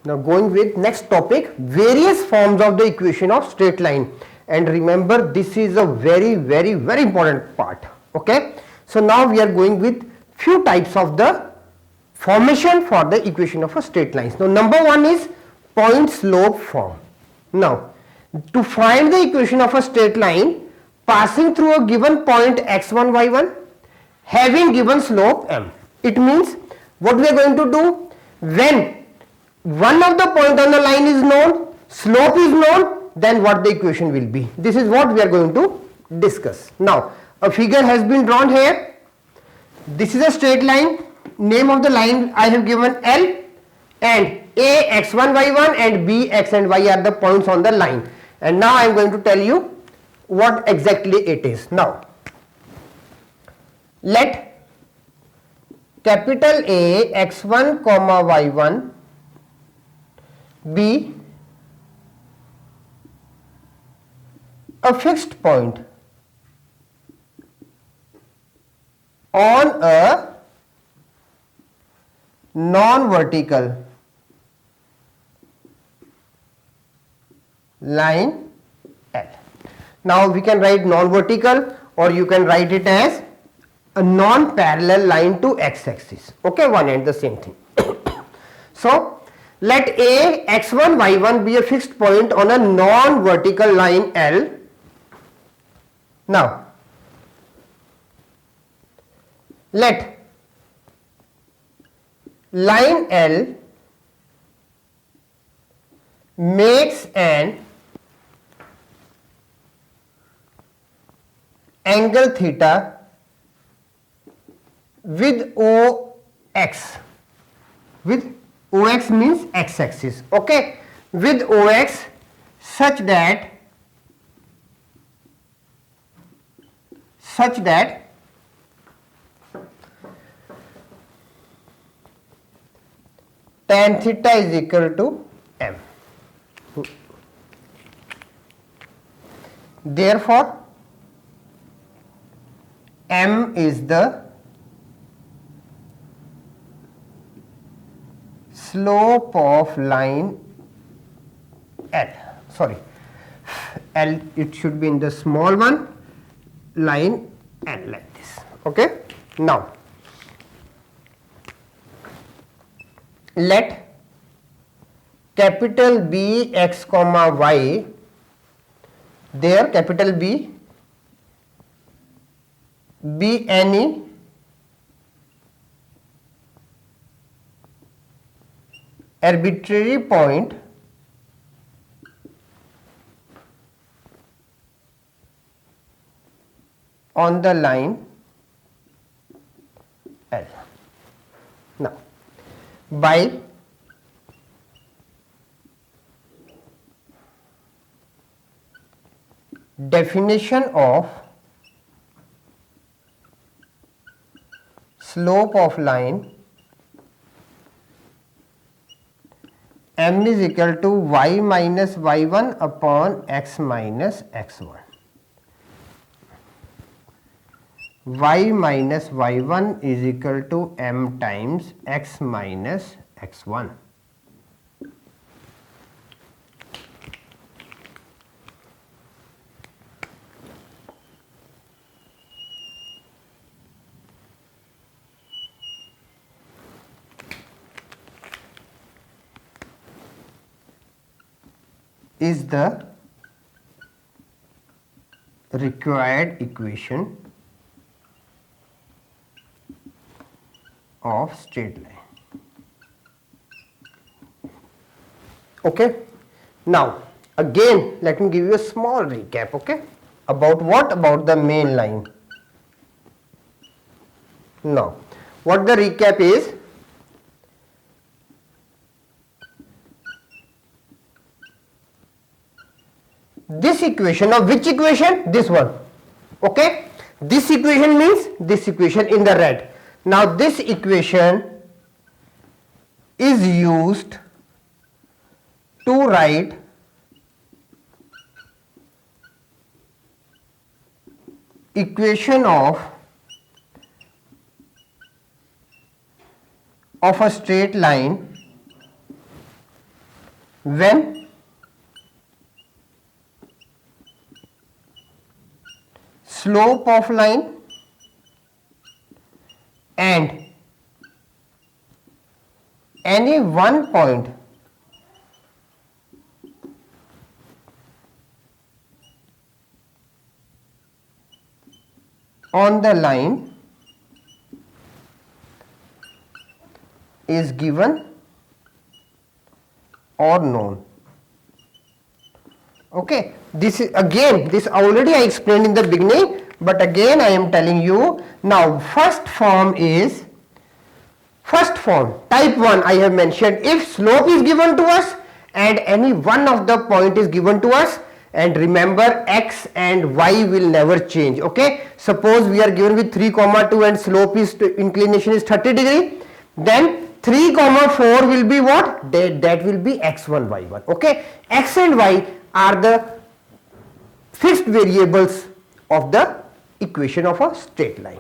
Now going with next topic, various forms of the equation of straight line. And remember, this is a very important part. Okay. So now we are going with few types of the formation for the equation of a straight line. So number one is point slope form. Now to find the equation of a straight line passing through a given point x1 y1 having given slope m. It means what we are going to do, when one of the point on the line is known, slope is known, then what the equation will be. This is what we are going to discuss. Now a figure has been drawn here. This is a straight line. Name of the line I have given L, and A x1 y1 and B x and y are the points on the line. And now I am going to tell you what exactly it is. Now let capital A x1 comma y1 be a fixed point on a non-vertical line L. Now we can write non-vertical, or you can write it as a non-parallel line to x-axis. Okay, one and the same thing. So let A x1 y1 be a fixed point on a non-vertical line L. Now let line L makes an angle theta with OX. With OX means x-axis. Okay, with OX such that tan theta is equal to m. Therefore m is the slope of line L. Sorry, L, it should be in the small one, line L, like this. Okay. Now let capital B x comma y, there capital B be any arbitrary point on the line L. Now by definition of slope of line, m is equal to y minus y1 upon x minus x1. Y minus y1 is equal to m times x minus x1. Is the required equation of straight line. Okay. Now again let me give you a small recap. Okay, about what? About the main line. Now what the recap is, this equation, of which equation? This one. Okay, this equation means this equation in the red. Now this equation is used to write equation of a straight line when slope of line and any one point on the line is given or known. Okay, this is again, this already I explained in the beginning, but again I am telling you. Now first form, type 1 I have mentioned. If slope is given to us and any one of the point is given to us, and remember x and y will never change. Okay, suppose we are given with 3, 2 and slope is inclination is 30 degree, then 3, 4 will be what? That will be x1, y1. Okay, x and y are the fixed variables of the equation of a straight line.